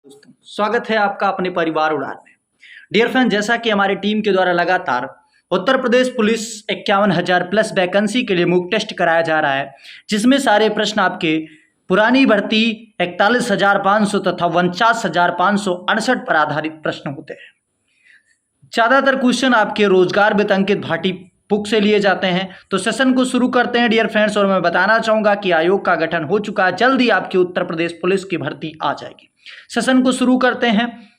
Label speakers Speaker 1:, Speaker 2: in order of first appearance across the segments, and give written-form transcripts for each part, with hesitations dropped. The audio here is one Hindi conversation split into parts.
Speaker 1: दोस्तों, स्वागत है आपका अपने परिवार उड़ान में। डियर फ्रेंड, जैसा कि हमारी टीम के द्वारा लगातार Uttar Pradesh police 51,000 plus vacancy के लिए मूक टेस्ट कराया जा रहा है, जिसमें सारे प्रश्न आपके पुरानी भर्ती 41,500 तथा 49,568 पर आधारित प्रश्न होते हैं। ज़्यादातर क्वेश्चन आपके रोजगार वित्तांकित भाटी बुक से लिए जाते हैं। तो सेशन को शुरू करते हैं डियर फ्रेंड्स, और मैं बताना चाहूँगा कि आयोग का गठन हो चुका है, जल्दी आपकी उत्तर प्रदेश पुलिस की भर्ती आ जाएगी। सेशन को शुरू करते हैं।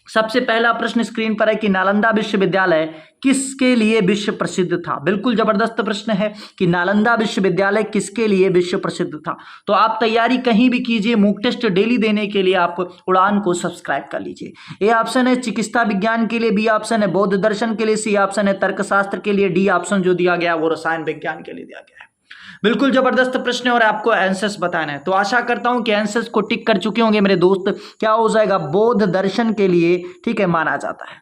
Speaker 1: सबसे पहला प्रश्न स्क्रीन पर है कि नालंदा विश्वविद्यालय किसके लिए विश्व प्रसिद्ध था। बिल्कुल जबरदस्त प्रश्न है कि नालंदा विश्वविद्यालय किसके लिए विश्व प्रसिद्ध था। तो आप तैयारी कहीं भी कीजिए, मूक टेस्ट डेली देने के लिए आप उड़ान को सब्सक्राइब कर लीजिए। ए ऑप्शन है चिकित्सा विज्ञान के लिए, बी ऑप्शन है बौद्ध दर्शन के लिए, सी ऑप्शन है तर्कशास्त्र के लिए, डी ऑप्शन जो दिया गया वो रसायन विज्ञान के लिए दिया गया है। बिल्कुल जबरदस्त प्रश्न है और आपको आंसर्स बताना है। तो आशा करता हूं कि आंसर्स को टिक कर चुके होंगे मेरे दोस्त। क्या हो जाएगा? बौद्ध दर्शन के लिए, ठीक है, माना जाता है।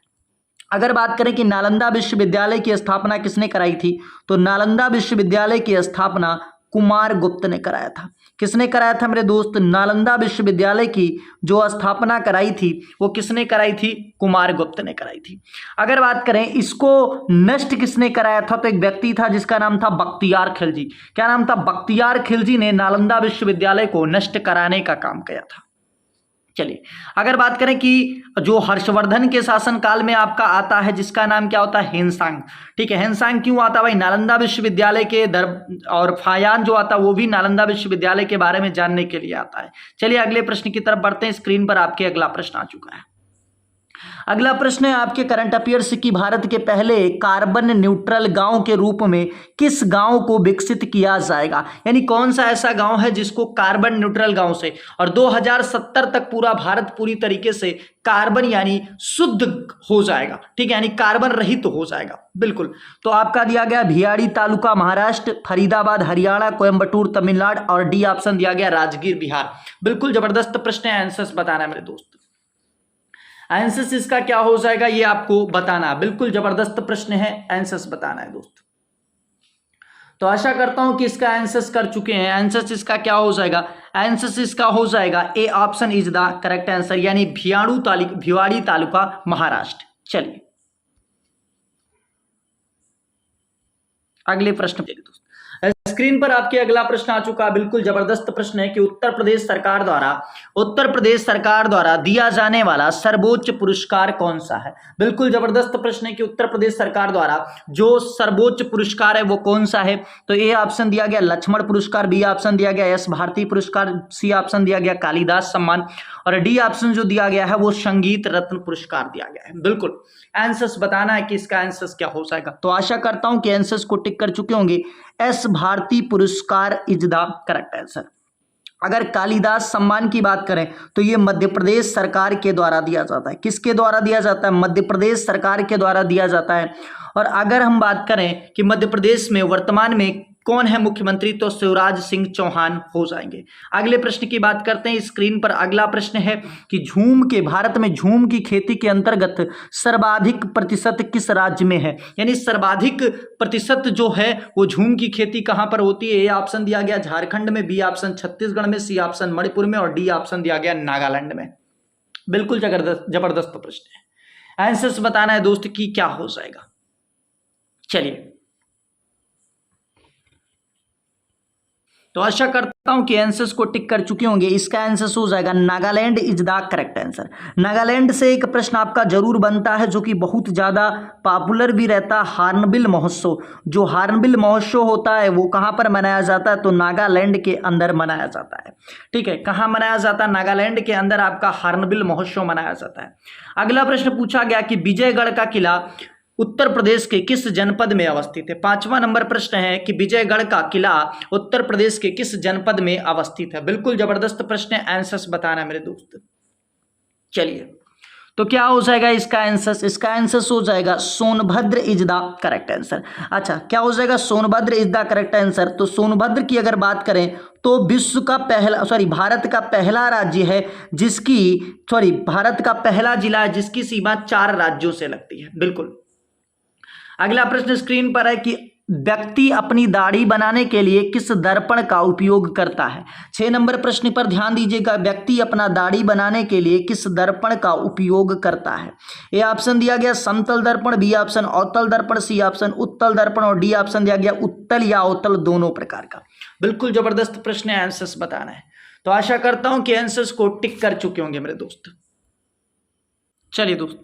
Speaker 1: अगर बात करें कि नालंदा विश्वविद्यालय की स्थापना किसने कराई थी, तो नालंदा विश्वविद्यालय की स्थापना कुमार गुप्त ने कराया था। किसने कराया था मेरे दोस्त? नालंदा विश्वविद्यालय की जो स्थापना कराई थी वो किसने कराई थी? कुमार गुप्त ने कराई थी। अगर बात करें इसको नष्ट किसने कराया था, तो एक व्यक्ति था जिसका नाम था बख्तियार खिलजी। क्या नाम था? बख्तियार खिलजी ने नालंदा विश्वविद्यालय को नष्ट कराने का काम किया था। चलिए, अगर बात करें कि जो हर्षवर्धन के शासनकाल में आपका आता है जिसका नाम क्या होता है? हेनसांग। ठीक है, हेनसांग क्यों आता है भाई? नालंदा विश्वविद्यालय के और फायान जो आता है वो भी नालंदा विश्वविद्यालय के बारे में जानने के लिए आता है। चलिए अगले प्रश्न की तरफ बढ़ते हैं। स्क्रीन पर आपके अगला प्रश्न आ चुका है। अगला प्रश्न है आपके करंट अफेयर्स की, भारत के पहले कार्बन न्यूट्रल गांव के रूप में किस गांव को विकसित किया जाएगा, यानी कौन सा ऐसा गांव है जिसको कार्बन न्यूट्रल गांव से, और 2070 तक पूरा भारत पूरी तरीके से कार्बन यानी शुद्ध हो जाएगा। ठीक है, यानी कार्बन रहित हो जाएगा। बिल्कुल, तो आपका दिया गया भिवाड़ी तालुका महाराष्ट्र, फरीदाबाद हरियाणा, कोयम्बटूर तमिलनाडु, और डी ऑप्शन दिया गया राजगीर बिहार। बिल्कुल जबरदस्त प्रश्न है, आंसर्स बताना है मेरे दोस्त। आंसर्स इसका क्या हो जाएगा ये आपको बताना। बिल्कुल जबरदस्त प्रश्न है, आंसर्स बताना है दोस्त। तो आशा करता हूं कि इसका आंसर्स कर चुके हैं। आंसर्स इसका क्या हो जाएगा? आंसर्स इसका हो जाएगा A option is the correct answer, यानी भिवाड़ी तालुका महाराष्ट्र। चलिए अगले प्रश्न पे दोस्त। स्क्रीन पर आपके अगला प्रश्न आ चुका है। बिल्कुल जबरदस्त प्रश्न है कि उत्तर प्रदेश सरकार द्वारा दिया जाने वाला सर्वोच्च पुरस्कार कौन सा है। बिल्कुल जबरदस्त प्रश्न है कि उत्तर प्रदेश सरकार द्वारा जो सर्वोच्च पुरस्कार है वो कौन सा है। तो ए ऑप्शन दिया गया लक्ष्मण पुरस्कार, बी ऑप्शन दिया गया एस भारती पुरस्कार, सी ऑप्शन दिया गया कालिदास सम्मान, और डी ऑप्शन जो दिया गया है वो संगीत रत्न पुरस्कार दिया गया है। बिल्कुल आंसर्स बताना है कि इसका आंसर्स क्या हो जाएगा। तो आशा करता हूं कि आंसर्स को टिक कर चुके होंगे। एस भारती पुरस्कार इज द करेक्ट आंसर। अगर कालिदास सम्मान की बात करें तो ये मध्य प्रदेश सरकार के द्वारा दिया जाता है। किसके द्वारा दिया जाता है? मध्य प्रदेश सरकार के द्वारा दिया जाता है। और अगर हम बात करें कि मध्य प्रदेश में वर्तमान में कौन है मुख्यमंत्री, तो शिवराज सिंह चौहान हो जाएंगे। अगले प्रश्न की बात करते हैं। स्क्रीन पर अगला प्रश्न है कि भारत में झूम की खेती के अंतर्गत सर्वाधिक प्रतिशत किस राज्य में है, यानी सर्वाधिक प्रतिशत जो है वो झूम की खेती कहां पर होती है। ए ऑप्शन दिया गया झारखंड में, बी ऑप्शन छत्तीसगढ़ में, सी ऑप्शन मणिपुर में, और डी ऑप्शन दिया गया नागालैंड में। बिल्कुल जबरदस्त प्रश्न है, आंसर्स बताना है दोस्त कि क्या हो जाएगा। चलिए, तो आशा करता हूं कि आंसर्स को टिक कर चुके होंगे। इसका आंसर हो जाएगा Nagaland is the correct answer. Nagaland से एक प्रश्न आपका जरूर बनता है जो कि बहुत ज्यादा पॉपुलर भी रहता है, हार्नबिल महोत्सव। जो हार्नबिल महोत्सव होता है वो कहां पर मनाया जाता है? तो नागालैंड के अंदर मनाया जाता है। ठीक है, कहां मनाया जाता है? नागालैंड के अंदर आपका हार्नबिल महोत्सव मनाया जाता है। अगला प्रश्न पूछा गया कि विजयगढ़ का किला उत्तर प्रदेश के किस जनपद में अवस्थित है। 5वां नंबर प्रश्न है कि विजयगढ़ का किला उत्तर प्रदेश के किस जनपद में अवस्थित है। बिल्कुल जबरदस्त प्रश्न है, आंसर्स बताना है मेरे दोस्त। चलिए, तो क्या हो जाएगा इसका आंसर? इसका आंसर हो जाएगा Sonbhadra is the correct answer. अच्छा, क्या हो जाएगा? Sonbhadra is the correct answer. तो सोनभद्र की अगर बात करें तो भारत का पहला राज्य है भारत का पहला जिला है जिसकी सीमा 4 राज्यों से लगती है। बिल्कुल। अगला प्रश्न स्क्रीन पर है कि व्यक्ति अपनी दाढ़ी बनाने के लिए किस दर्पण का उपयोग करता है? 6 नंबर प्रश्न पर ध्यान दीजिएगा। व्यक्ति अपना दाढ़ी बनाने के लिए किस दर्पण का उपयोग करता है? ए ऑप्शन दिया गया समतल दर्पण, बी ऑप्शन अवतल दर्पण, सी ऑप्शन उत्तल दर्पण और डी ऑप्शन दिया गया उत्तल या अवतल दोनों प्रकार का। बिल्कुल जबरदस्त प्रश्न है, आंसर्स बताना है। तो आशा करता हूं कि आंसर्स को टिक कर चुके होंगे मेरे दोस्त। चलिए दोस्त,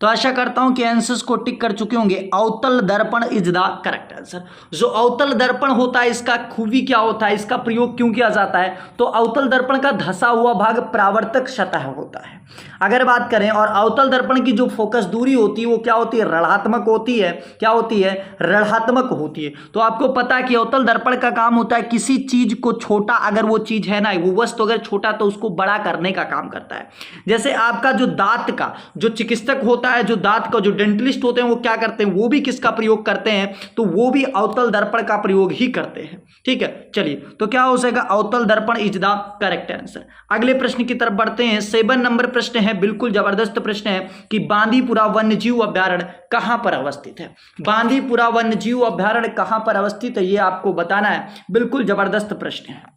Speaker 1: तो आशा करता हूं कि आंसर्स को टिक कर चुके होंगे। अवतल दर्पण इज द करेक्ट आंसर। जो अवतल दर्पण होता है इसका खूबी क्या होता है, इसका प्रयोग क्यों किया जाता है? तो अवतल दर्पण का धंसा हुआ भाग परावर्तक सतह होता है अगर बात करें, और अवतल दर्पण की जो फोकस दूरी होती है वो क्या होती है? ऋणात्मक होती है। क्या होती है? ऋणात्मक होती है। तो आपको पता है कि अवतल दर्पण का काम होता है किसी चीज को छोटा, अगर वो चीज है ना, वो वस्तु अगर छोटा तो उसको बड़ा करने का काम करता है। जैसे आपका जो दांत का जो चिकित्सक होता है, जो दांत का जो डेंटलिस्ट होते हैं, वो क्या करते हैं? वो भी किसका प्रयोग करते हैं? तो वो भी अवतल दर्पण का प्रयोग ही करते हैं। ठीक है, चलिए, तो क्या हो जाएगा? अवतल दर्पण इज द करेक्ट आंसर। अगले प्रश्न की तरफ बढ़ते हैं। 7 नंबर प्रश्न है, बिल्कुल जबरदस्त प्रश्न है कि बांदीपुरा वन्यजीव अभ्यारण्य कहां पर अवस्थित है? बांदीपुरा वन्यजीव अभ्यारण्य कहां पर अवस्थित है, यह आपको बताना है। बिल्कुल जबरदस्त प्रश्न है।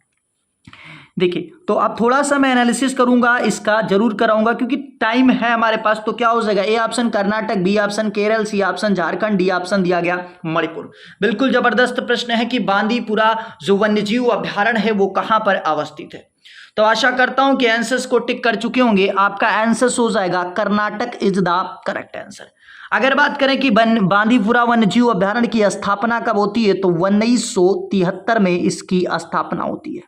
Speaker 1: देखिए, तो अब थोड़ा सा मैं एनालिसिस करूंगा, इसका जरूर कराऊंगा क्योंकि टाइम है हमारे पास। तो क्या हो जाएगा? A option Karnataka, B option Kerala, C option Jharkhand, D option दिया गया मणिपुर। बिल्कुल जबरदस्त प्रश्न है कि बांदीपुरा जो वन्यजीव अभ्यारण्य है वो कहां पर अवस्थित है। तो आशा करता हूं कि आंसर्स को टिक कर चुके होंगे। आपका आंसर हो जाएगा Karnataka is the correct answer. अगर बात करें कि बांदीपुरा वन्यजीव अभ्यारण्य की स्थापना कब होती है, तो 1973 में इसकी स्थापना होती है।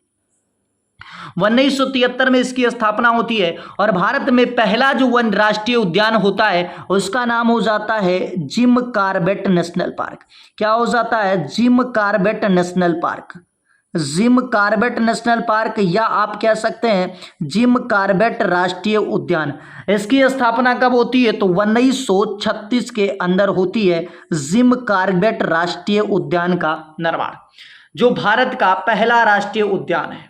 Speaker 1: 1973 में इसकी स्थापना होती है। और भारत में पहला जो वन राष्ट्रीय उद्यान होता है उसका नाम हो जाता है जिम कॉर्बेट नेशनल पार्क। क्या हो जाता है? Jim Corbett national park. Jim Corbett national park, या आप कह सकते हैं जिम कॉर्बेट राष्ट्रीय उद्यान। इसकी स्थापना कब होती है? तो 1936 के अंदर होती है जिम कॉर्बेट राष्ट्रीय उद्यान का निर्माण, जो भारत का पहला राष्ट्रीय उद्यान है।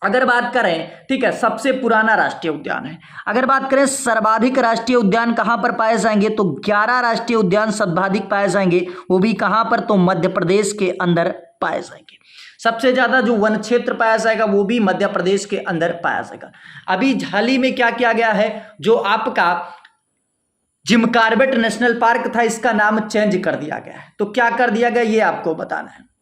Speaker 1: अगर बात करें, ठीक है, सबसे पुराना राष्ट्रीय उद्यान है। अगर बात करें सर्वाधिक राष्ट्रीय उद्यान कहां पर पाए जाएंगे, तो 11 राष्ट्रीय उद्यान सर्वाधिक पाए जाएंगे। वो भी कहां पर? तो मध्य प्रदेश के अंदर पाए जाएंगे। सबसे ज्यादा जो वन क्षेत्र पाया जाएगा वो भी मध्य प्रदेश के अंदर पाया जाएगा। अभी हाल ही में क्या किया गया है, जो आपका जिम कॉर्बेट नेशनल पार्क था, इसका नाम चेंज कर दिया गया है। तो क्या कर दिया गया ये आपको बताना है।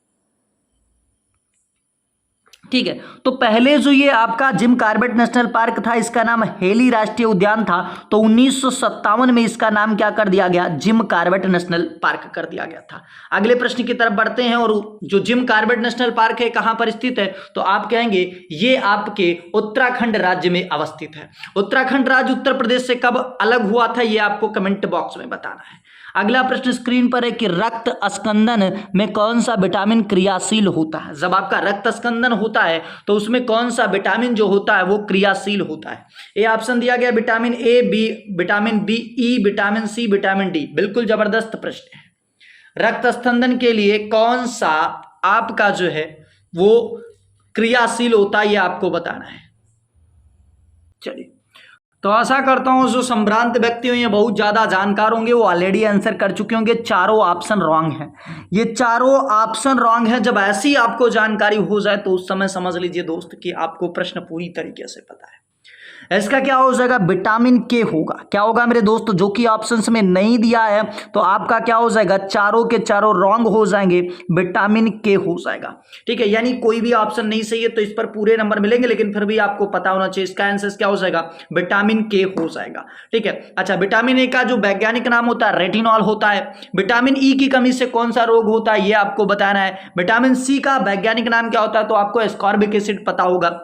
Speaker 1: ठीक है, तो पहले जो ये आपका जिम कॉर्बेट नेशनल पार्क था, इसका नाम हेली राष्ट्रीय उद्यान था। तो 1957 में इसका नाम क्या कर दिया गया? जिम कॉर्बेट नेशनल पार्क कर दिया गया था। अगले प्रश्न की तरफ बढ़ते हैं। और जो जिम कॉर्बेट नेशनल पार्क है कहां पर स्थित है, तो आप कहेंगे ये आपके उत्तराखंड राज्य में अवस्थित है। उत्तराखंड राज्य उत्तर प्रदेश से कब अलग हुआ था, ये आपको कमेंट बॉक्स में बताना है। अगला प्रश्न स्क्रीन पर है कि रक्त स्कंदन में कौन सा विटामिन क्रियाशील होता है? जब आपका रक्त स्कंदन होता है तो उसमें कौन सा विटामिन जो होता है वो क्रियाशील होता है? ए ऑप्शन दिया गया vitamin A, B vitamin B, E vitamin C, vitamin D. बिल्कुल जबरदस्त प्रश्न है। रक्त स्कंदन के लिए कौन सा आपका जो है वो क्रियाशील होता है, ये आपको बताना है। चलिए, तो आशा करता हूं जो संभ्रांत व्यक्ति होंगे, बहुत ज्यादा जानकार होंगे, वो ऑलरेडी आंसर कर चुके होंगे। चारों ऑप्शन रॉन्ग है। ये चारों ऑप्शन रॉन्ग है। जब ऐसी आपको जानकारी हो जाए तो उस समय समझ लीजिए दोस्त कि आपको प्रश्न पूरी तरीके से पता है। इसका क्या हो जाएगा? विटामिन के होगा। क्या होगा मेरे दोस्त? जो कि ऑप्शंस में नहीं दिया है तो आपका क्या हो जाएगा? चारों के चारों रॉन्ग हो जाएंगे, विटामिन के हो जाएगा। ठीक है, यानी कोई भी ऑप्शन नहीं सही है तो इस पर पूरे नंबर मिलेंगे, लेकिन फिर भी आपको पता होना चाहिए इसका आंसर क्या हो जाएगा? विटामिन के हो जाएगा। ठीक है, अच्छा, विटामिन ए का जो वैज्ञानिक नाम होता है रेटिनॉल होता है। विटामिन ई की कमी से कौन सा रोग होता है, ये आपको बताना है। विटामिन सी का वैज्ञानिक नाम क्या होता है, तो आपको एस्कॉर्बिक एसिड पता होगा।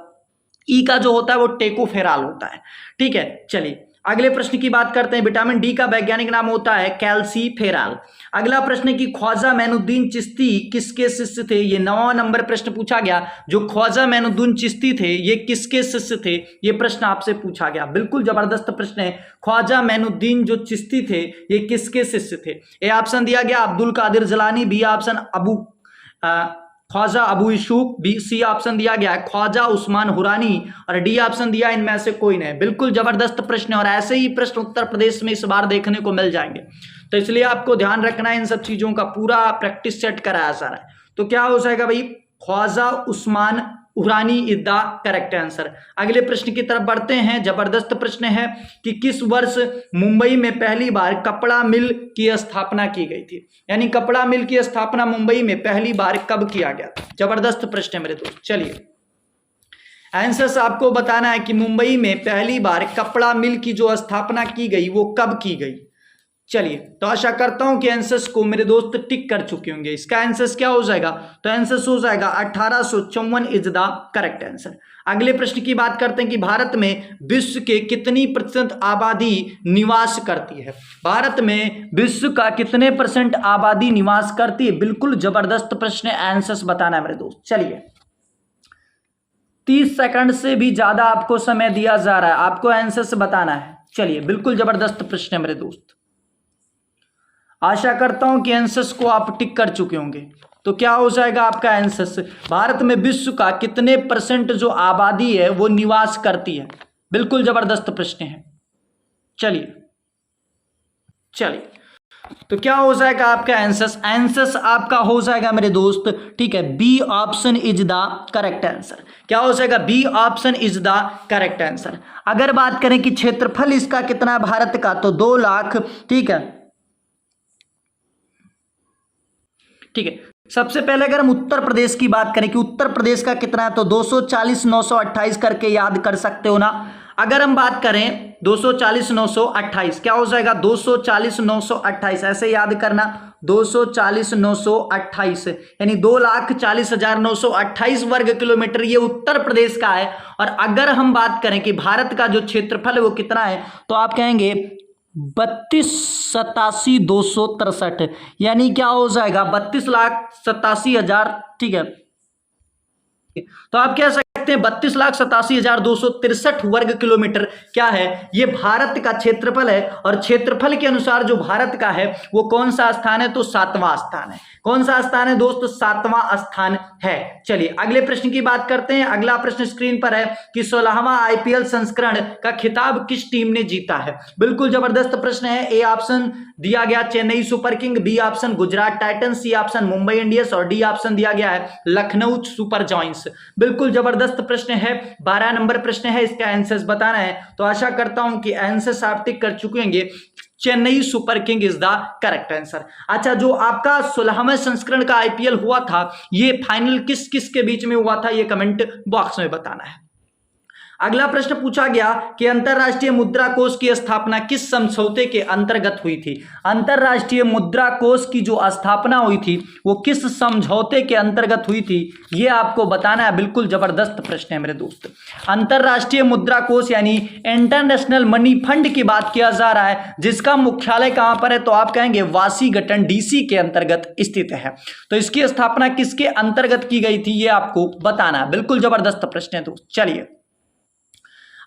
Speaker 1: ई का जो होता है वो टेकोफेराल होता है। ठीक है, चलिए अगले प्रश्न की बात करते हैं। विटामिन डी का वैज्ञानिक नाम होता है कैल्सीफेराल। अगला प्रश्न कि ख्वाजा मोइनुद्दीन चिश्ती किसके शिष्य थे? ये 9वां नंबर प्रश्न पूछा गया। जो ख्वाजा मोइनुद्दीन चिश्ती थे ये किसके शिष्य थे? ये प्रश्न आपसे पूछा गया। बिल्कुल जबरदस्त प्रश्न है। ख्वाजा मोइनुद्दीन जो चिश्ती थे ये किसके शिष्य थे? ए ऑप्शन दिया गया Abdul Qadir Jilani, B option Khwaja Abu Yusuf, B C option दिया गया है ख्वाजा उस्मान हुरानी, और डी ऑप्शन दिया इनमें से कोई नहीं। बिल्कुल जबरदस्त प्रश्न है और ऐसे ही प्रश्न उत्तर प्रदेश में इस बार देखने को मिल जाएंगे। तो इसलिए आपको ध्यान रखना है, इन सब चीजों का पूरा प्रैक्टिस सेट कराया जा रहा है। तो क्या हो जाएगा भाई, ख्वाजा उस्मान उरानी इज द करेक्ट आंसर। अगले प्रश्न की तरफ बढ़ते हैं। जबरदस्त प्रश्न है कि किस वर्ष मुंबई में पहली बार कपड़ा मिल की स्थापना की गई थी, यानी कपड़ा मिल की स्थापना मुंबई में पहली बार कब किया गया था। जबरदस्त प्रश्न है मेरे दोस्त। चलिए आंसर्स आपको बताना है कि मुंबई में पहली बार कपड़ा मिल की जो स्थापना की गई वो कब की गई। चलिए, तो आशा करता हूं कि आंसर्स को मेरे दोस्त टिक कर चुके होंगे। इसका आंसर्स क्या हो जाएगा, तो आंसर्स हो जाएगा 1854 इज द करेक्ट आंसर। अगले प्रश्न की बात करते हैं कि भारत में विश्व के कितनी प्रतिशत आबादी निवास करती है। भारत में विश्व का कितने % आबादी निवास करती है। बिल्कुल जबरदस्त प्रश्न है, आंसर्स बताना है मेरे दोस्त। चलिए 30 सेकंड से भी ज्यादा आपको समय दिया जा रहा है, आपको आंसर्स बताना है। चलिए बिल्कुल जबरदस्त प्रश्न है मेरे दोस्त। आशा करता हूं कि आंसर्स को आप टिक कर चुके होंगे। तो क्या हो जाएगा आपका आंसर्स, भारत में विश्व का कितने % जो आबादी है वो निवास करती है। बिल्कुल जबरदस्त प्रश्न है। चलिए तो क्या हो जाएगा आपका आंसर्स आपका हो जाएगा मेरे दोस्त, ठीक है, B option is the correct answer. क्या हो जाएगा, B option is the correct answer. अगर बात करें कि क्षेत्रफल इसका कितना है भारत का, तो 2 लाख, ठीक है। सबसे पहले अगर हम उत्तर प्रदेश की बात करें कि उत्तर प्रदेश का कितना है, तो 240 928 करके याद कर सकते हो ना। अगर हम बात करें 240 928, क्या हो जाएगा 240 928, ऐसे याद करना 240 928, यानी 2,40,928 वर्ग किलोमीटर ये उत्तर प्रदेश का है। और अगर हम बात करें कि भारत का जो क्षेत्रफल है वो कितना है, तो आप कहेंगे 32,87,263, यानी क्या हो जाएगा 32,87,000, ठीक है। तो आप कह सकते हैं 32,87,263 वर्ग किलोमीटर क्या है, ये भारत का क्षेत्रफल है। और क्षेत्रफल के अनुसार जो भारत का है वो कौन सा स्थान है, तो 7वां स्थान है। कौन सा स्थान है दोस्त, 7वां स्थान है। चलिए अगले प्रश्न की बात करते हैं। अगला प्रश्न स्क्रीन पर है कि 16वां IPL संस्करण का खिताब किस टीम ने जीता है। बिल्कुल जबरदस्त प्रश्न है। ए ऑप्शन दिया गया Chennai Super King, B option Gujarat Titans, C option Mumbai Indians और डी ऑप्शन दिया गया है लखनऊ सुपर जॉइंट्स। बिल्कुल जबरदस्त प्रश्न है, 12 नंबर प्रश्न है, इसका आंसर्स बताना है। तो आशा करता हूं कि आंसर्स आप टिक कर चुके होंगे। Chennai Super king is the correct answer. अच्छा, जो आपका 16वें संस्करण का IPL हुआ था, ये फाइनल किस किस के बीच में हुआ था, ये कमेंट बॉक्स में बताना है। अगला प्रश्न पूछा गया कि अंतरराष्ट्रीय मुद्रा कोष की स्थापना किस समझौते के अंतर्गत हुई थी। अंतरराष्ट्रीय मुद्रा कोष की जो स्थापना हुई थी वो किस समझौते के अंतर्गत हुई थी, ये आपको बताना है। बिल्कुल जबरदस्त प्रश्न है मेरे दोस्त। अंतरराष्ट्रीय मुद्रा कोष यानी इंटरनेशनल मनी फंड की बात किया जा रहा है, जिसका मुख्यालय कहां पर है, तो आप कहेंगे वाशिंगटन DC के अंतर्गत स्थित है। तो इसकी स्थापना किसके अंतर्गत की गई थी, ये आपको बताना है। बिल्कुल जबरदस्त प्रश्न है दोस्त। चलिए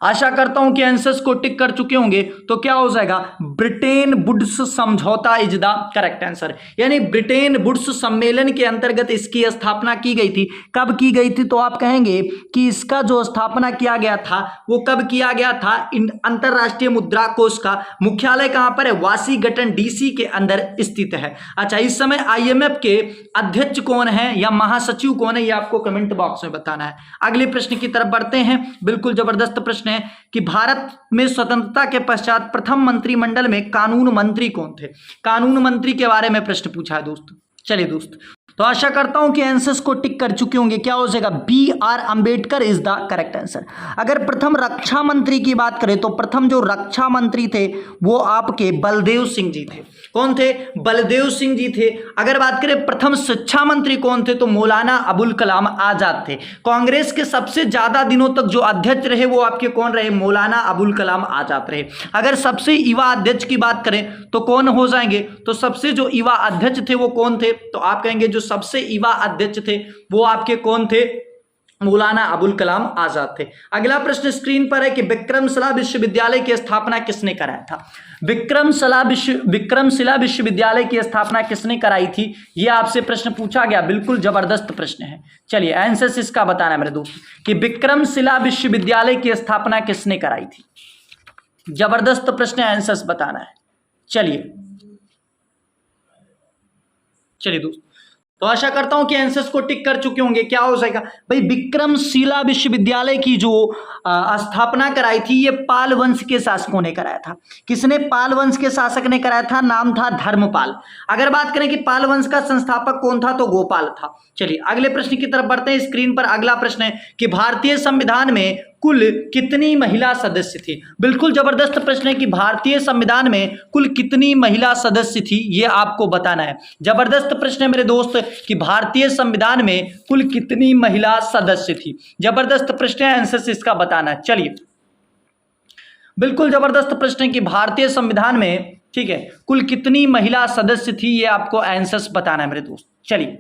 Speaker 1: आशा करता हूं कि आंसर्स को टिक कर चुके होंगे। तो क्या हो जाएगा, ब्रिटेन वुड्स समझौता इज द करेक्ट आंसर, यानी ब्रिटेन वुड्स सम्मेलन के अंतर्गत इसकी स्थापना की गई थी। कब की गई थी, तो आप कहेंगे कि इसका जो स्थापना किया गया था वो कब किया गया था। अंतरराष्ट्रीय मुद्रा कोष का मुख्यालय कहां पर है, वाशिंगटन DC के अंदर स्थित है। अच्छा, इस समय IMF के अध्यक्ष कौन है या महासचिव कौन है, ये आपको कमेंट बॉक्स में बताना है। अगले प्रश्न की तरफ बढ़ते हैं। बिल्कुल जबरदस्त प्रश्न है कि भारत में स्वतंत्रता के पश्चात प्रथम मंत्रिमंडल में कानून मंत्री कौन थे। कानून मंत्री के बारे में प्रश्न पूछा है दोस्त। चलिए दोस्त, तो आशा करता हूं कि आंसर्स को टिक कर चुके होंगे। क्या हो जाएगा, BR Ambedkar is the correct answer. अगर प्रथम रक्षा मंत्री की बात करें तो प्रथम जो रक्षा मंत्री थे वो आपके बलदेव सिंह जी थे। कौन थे, बलदेव सिंह जी थे। अगर बात करें प्रथम शिक्षा मंत्री कौन थे, तो मौलाना अबुल कलाम आजाद थे। कांग्रेस के सबसे ज्यादा दिनों तक जो अध्यक्ष रहे वो आपके कौन रहे, मौलाना अबुल कलाम आजाद रहे। अगर सबसे युवा अध्यक्ष की बात करें तो कौन हो जाएंगे, तो सबसे जो युवा अध्यक्ष थे वो कौन थे, तो आप कहेंगे जो सबसे युवा अध्यक्ष थे वो आपके कौन थे, मौलाना अबुल कलाम आजाद थे। अगला प्रश्न स्क्रीन पर है कि विक्रमशिला विश्वविद्यालय की स्थापना किसने कराया था। विक्रमशिला विश्वविद्यालय की स्थापना किसने कराई थी, यह आपसे प्रश्न पूछा गया। बिल्कुल जबरदस्त प्रश्न है। चलिए आंसर इसका बताना है मेरे दोस्त कि विक्रमशिला विश्वविद्यालय की स्थापना किसने कराई थी। जबरदस्त प्रश्न है, आंसर्स बताना है। चलिए चलिए दोस्तों, तो आशा करता हूं कि आंसर्स को टिक कर चुके होंगे। क्या हो जाएगा भाई, विक्रमशिला विश्वविद्यालय की जो स्थापना कराई थी ये पाल वंश के शासकों ने कराया था। किसने? पाल वंश के शासक ने कराया था, नाम था धर्मपाल। अगर बात करें कि पाल वंश का संस्थापक कौन था तो गोपाल था। चलिए अगले प्रश्न की तरफ बढ़ते हैं। स्क्रीन पर अगला प्रश्न है कि भारतीय संविधान में कुल कितनी महिला सदस्य थी। बिल्कुल जबरदस्त प्रश्न है कि भारतीय संविधान में कुल कितनी महिला सदस्य थी, ये आपको बताना है। जबरदस्त प्रश्न है मेरे दोस्त कि भारतीय संविधान में कुल कितनी महिला सदस्य थी। जबरदस्त प्रश्न है, आंसर इसका बताना है। चलिए बिल्कुल जबरदस्त प्रश्न है कि भारतीय संविधान में, ठीक है, कुल कितनी महिला सदस्य थी, ये आपको आंसर्स बताना है मेरे दोस्त। चलिए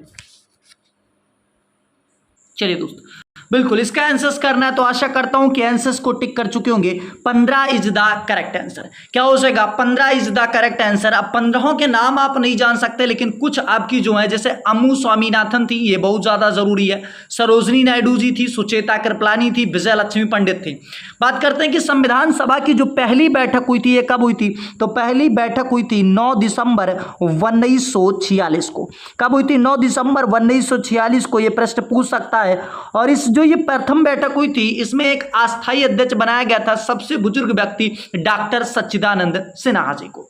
Speaker 1: दोस्त बिल्कुल इसका आंसर्स करना है। तो आशा करता हूं कि आंसर्स को टिक कर चुके होंगे। 15 इज द करेक्ट आंसर। क्या हो जाएगा? 15 इज द करेक्ट आंसर। अब 15 के नाम आप नहीं जान सकते, लेकिन कुछ आपकी जो है, जैसे अम्मू स्वामीनाथन थी, ये बहुत ज्यादा जरूरी है। सरोजनी नायडू जी थी, सुचेता कृपलानी थी, विजय लक्ष्मी पंडित थी। बात करते हैं कि संविधान सभा की जो पहली बैठक हुई थी, ये कब हुई थी? तो पहली बैठक हुई थी 9 दिसंबर 1946 को। कब हुई थी? 9 दिसंबर 1946 को। ये प्रश्न पूछ सकता है। और इस जो ये प्रथम बैठक हुई थी, इसमें एक अस्थायी अध्यक्ष बनाया गया था, सबसे बुजुर्ग व्यक्ति डॉक्टर सच्चिदानंद सिन्हा जी को।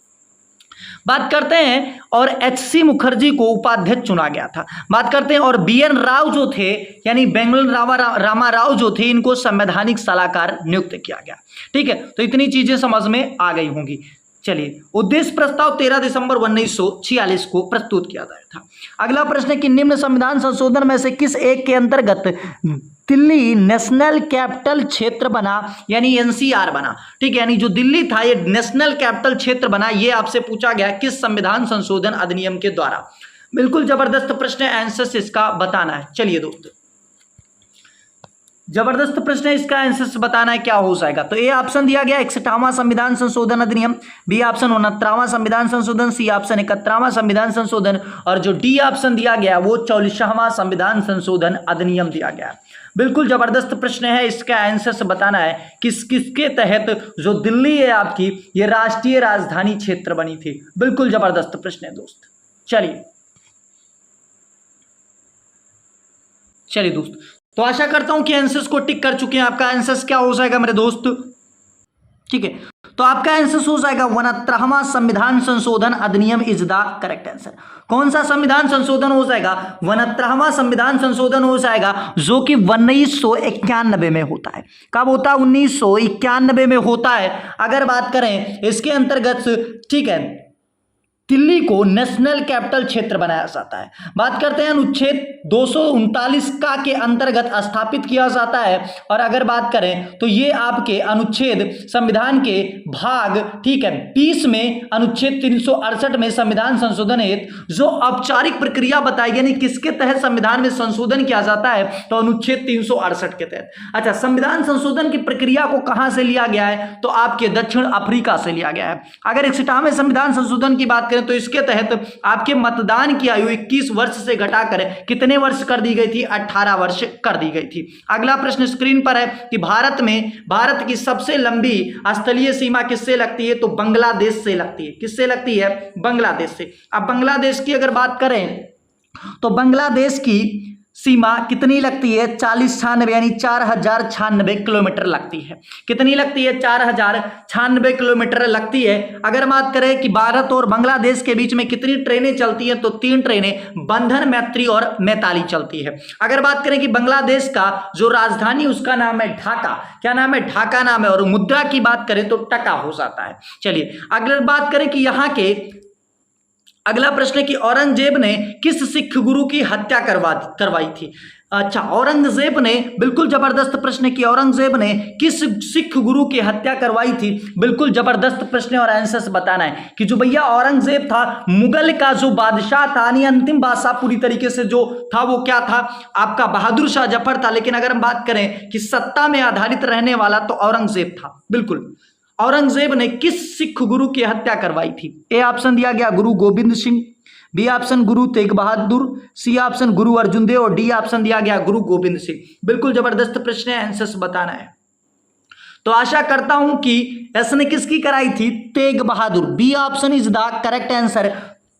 Speaker 1: बात करते हैं और एच.सी. मुखर्जी को उपाध्यक्ष चुना गया था। बात करते हैं और बी.एन. राव जो थे, यानी बेंगल रामा राव जो थे, इनको संवैधानिक सलाहकार नियुक्त किया गया। ठीक है, तो इतनी चीजें समझ में आ गई होंगी। चलिए, उद्देश्य प्रस्ताव 13 दिसंबर 1946 को प्रस्तुत किया गया था। अगला प्रश्न है कि निम्न संविधान संशोधन में से किस एक के अंतर्गत दिल्ली नेशनल कैपिटल क्षेत्र बना, यानी एनसीआर बना। ठीक है, यानी जो दिल्ली था ये नेशनल कैपिटल क्षेत्र बना, ये आपसे पूछा गया किस संविधान संशोधन अधिनियम के द्वारा। बिल्कुल जबरदस्त प्रश्न है, आंसर इसका बताना है। चलिए दोस्तों, जबरदस्त प्रश्न है, इसका आंसर बताना है। क्या हो जाएगा? तो ए ऑप्शन दिया गया 61वां संविधान संशोधन अधिनियम, बी ऑप्शन 69वां संविधान संशोधन, सी ऑप्शन 71वां संविधान संशोधन, और जो डी ऑप्शन दिया गया वो 44वां संविधान संशोधन अधिनियम दिया गया। बिल्कुल जबरदस्त प्रश्न है, इसका आंसर बताना है किसके तहत जो दिल्ली है आपकी, ये राष्ट्रीय राजधानी क्षेत्र बनी थी। बिल्कुल जबरदस्त प्रश्न है दोस्त। चलिए दोस्त, तो आशा करता हूं कि आंसर्स को टिक कर चुके हैं। आपका आंसर्स क्या हो जाएगा मेरे दोस्त? ठीक है, तो आपका आंसर हो जाएगा 69वां संविधान संशोधन अधिनियम इज द करेक्ट आंसर। कौन सा संविधान संशोधन हो जाएगा? 69वां संविधान संशोधन हो जाएगा, जो कि 1991 में होता है। कब होता है? 1991 में होता है। अगर बात करें इसके अंतर्गत, ठीक है, दिल्ली को नेशनल कैपिटल क्षेत्र बनाया जाता है। बात करते हैं अनुच्छेद 239 का के अंतर्गत स्थापित किया जाता है। और अगर बात करें तो ये आपके अनुच्छेद संविधान के भाग, ठीक है, 20 में अनुच्छेद 368 में संविधान संशोधन हेतु जो औपचारिक प्रक्रिया बताई, यानी किसके तहत संविधान में संशोधन किया जाता है? तो अनुच्छेद 368 के तहत। अच्छा, संविधान संशोधन की प्रक्रिया को कहां से लिया गया है? तो आपके दक्षिण अफ्रीका से लिया गया है। अगर 61वें संविधान संशोधन की बात करें तो इसके तहत आपके मतदान की आयु 21 वर्ष से घटाकर कितने वर्ष कर दी गई थी? 18 वर्ष कर दी गई थी। अगला प्रश्न स्क्रीन पर है कि भारत की सबसे लंबी स्थलीय सीमा किससे लगती है? तो बांग्लादेश से लगती है। किससे लगती है? बांग्लादेश से। अब बांग्लादेश की अगर बात करें तो बांग्लादेश की सीमा कितनी लगती है? 4096, यानी 4096 किलोमीटर लगती है। कितनी लगती है? 4096 किलोमीटर लगती है। अगर बात करें कि भारत और बांग्लादेश के बीच में कितनी ट्रेनें चलती हैं, तो 3 ट्रेनें, बंधन, मैत्री और मैताली चलती है। अगर बात करें कि बांग्लादेश का जो राजधानी उसका नाम है ढाका। क्या नाम है? ढाका नाम है। और मुद्रा की बात करें तो टका हो जाता है। चलिए अगर बात करें कि यहाँ के अगला प्रश्न है कि औरंगजेब ने किस सिख गुरु की हत्या करवाई थी? अच्छा, औरंगजेब ने, बिल्कुल जबरदस्त प्रश्न है कि औरंगजेब ने किस सिख गुरु की हत्या करवाई थी? बिल्कुल जबरदस्त प्रश्न है और आंसर बताना है कि जो भैया औरंगजेब था, मुगल का जो बादशाह था, यानी अंतिम बादशाह पूरी तरीके से जो था वो क्या था? आपका बहादुर शाह जफर था। लेकिन अगर हम बात करें कि सत्ता में आधारित रहने वाला, तो औरंगजेब था। बिल्कुल, औरंगजेब ने किस सिख गुरु की हत्या करवाई थी? ए ऑप्शन दिया गया गुरु Govind Singh, B option Guru Tegh Bahadur, C option गुरु अर्जुन देव, और डी ऑप्शन दिया गया गुरु गोविंद सिंह। बिल्कुल जबरदस्त प्रश्न है, आंसर बताना है। तो आशा करता हूं कि इसने किसकी कराई थी? Tegh Bahadur. B option is the correct answer.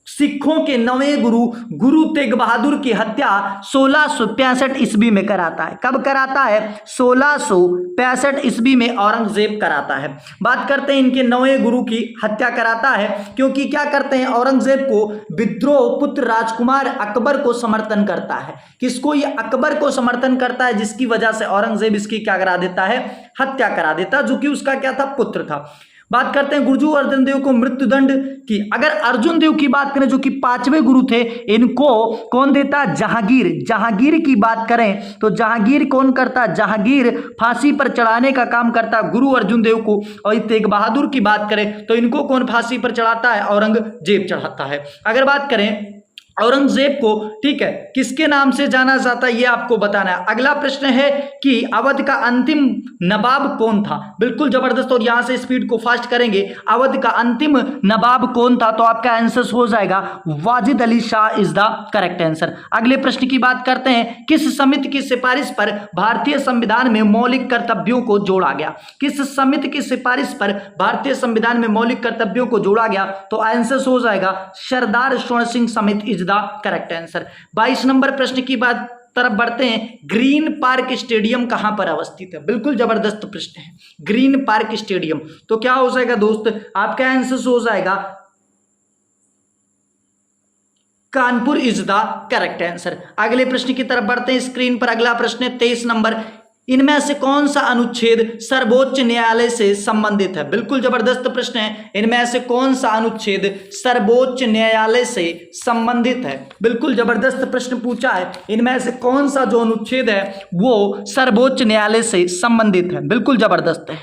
Speaker 1: सिखों के नवें गुरु गुरु तेग बहादुर की हत्या 1665 ईस्वी में कराता है। कब कराता है? 1665 ईस्वी में औरंगजेब कराता है। बात करते हैं इनके नवें गुरु की हत्या कराता है क्योंकि क्या करते हैं, औरंगजेब को विद्रोह पुत्र राजकुमार अकबर को समर्थन करता है। किसको? ये अकबर को समर्थन करता है, जिसकी वजह से औरंगजेब इसकी क्या करा देता है? हत्या करा देता, जो कि उसका क्या था? पुत्र था। बात करते हैं गुरु अर्जुन देव को मृत्युदंड की। अगर अर्जुन देव की बात करें जो कि 5वें गुरु थे, इनको कौन देता? जहांगीर। जहांगीर की बात करें तो जहांगीर कौन करता? जहांगीर फांसी पर चढ़ाने का काम करता गुरु अर्जुन देव को। और तेग बहादुर की बात करें तो इनको कौन फांसी पर चढ़ाता है? औरंगजेब चढ़ाता है। अगर बात करें औरंगजेब को, ठीक है, किसके नाम से जाना जाता है ये आपको बताना है। अगला प्रश्न है कि अवध का अंतिम नवाब कौन था? बिल्कुल जबरदस्त, और यहां से स्पीड को फास्ट करेंगे। अवध का अंतिम नवाब कौन था? तो आपका आंसर हो जाएगा Wajid Ali Shah is the correct answer. अगले प्रश्न की बात करते हैं, किस समिति की सिफारिश पर भारतीय संविधान में मौलिक कर्तव्यों को जोड़ा गया? किस समिति की सिफारिश पर भारतीय संविधान में मौलिक कर्तव्यों को जोड़ा गया? तो आंसर हो जाएगा सरदार स्वर्ण सिंह समिति द करेक्ट आंसर। 22 नंबर प्रश्न की बात तरफ बढ़ते हैं, ग्रीन पार्क स्टेडियम कहां पर अवस्थित है? बिल्कुल जबरदस्त प्रश्न है, ग्रीन पार्क स्टेडियम। तो क्या हो जाएगा दोस्त? आपका आंसर हो जाएगा Kanpur is the correct answer. अगले प्रश्न की तरफ बढ़ते हैं, स्क्रीन पर अगला प्रश्न है 23 नंबर, इनमें से कौन सा अनुच्छेद सर्वोच्च न्यायालय से संबंधित है? बिल्कुल जबरदस्त प्रश्न है, इनमें से कौन सा अनुच्छेद सर्वोच्च न्यायालय से संबंधित है? बिल्कुल जबरदस्त प्रश्न पूछा है, इनमें से कौन सा जो अनुच्छेद है वो सर्वोच्च न्यायालय से संबंधित है? बिल्कुल जबरदस्त है।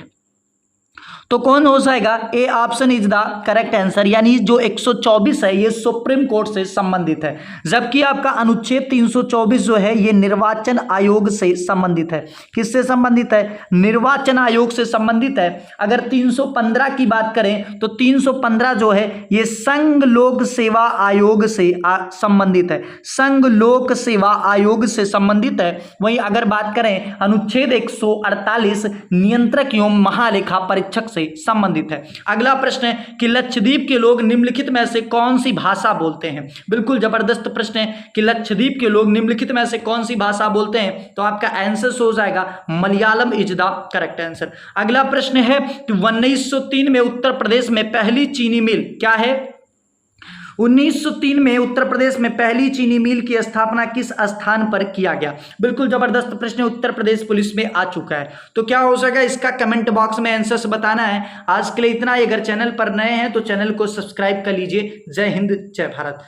Speaker 1: तो कौन हो जाएगा? A option is the correct answer, यानी जो 124 है ये सुप्रीम कोर्ट से संबंधित है, जबकि आपका अनुच्छेद 324 जो है ये निर्वाचन आयोग से संबंधित है। किससे संबंधित है? निर्वाचन आयोग से संबंधित है। अगर 315 की बात करें तो 315 जो है ये संघ लोक सेवा आयोग से संबंधित है, संघ लोक सेवा आयोग से संबंधित है। वहीं अगर बात करें अनुच्छेद 148 नियंत्रक एवं महालेखा परीक्षक संबंधित है। अगला प्रश्न है कि लक्षद्वीप के लोग निम्नलिखित में से कौन सी भाषा बोलते हैं? बिल्कुल जबरदस्त प्रश्न है कि लक्षद्वीप के लोग निम्नलिखित में से कौन सी भाषा बोलते हैं? तो आपका आंसर हो जाएगा Malayalam is the correct answer. अगला प्रश्न है कि 1903 में उत्तर प्रदेश में पहली चीनी मिल क्या है? 1903 में उत्तर प्रदेश में पहली चीनी मिल की स्थापना किस स्थान पर किया गया? बिल्कुल जबरदस्त प्रश्न उत्तर प्रदेश पुलिस में आ चुका है। तो क्या हो सकेगा इसका कमेंट बॉक्स में आंसर्स बताना है। आज के लिए इतना ही। अगर चैनल पर नए हैं तो चैनल को सब्सक्राइब कर लीजिए। जय हिंद, जय भारत।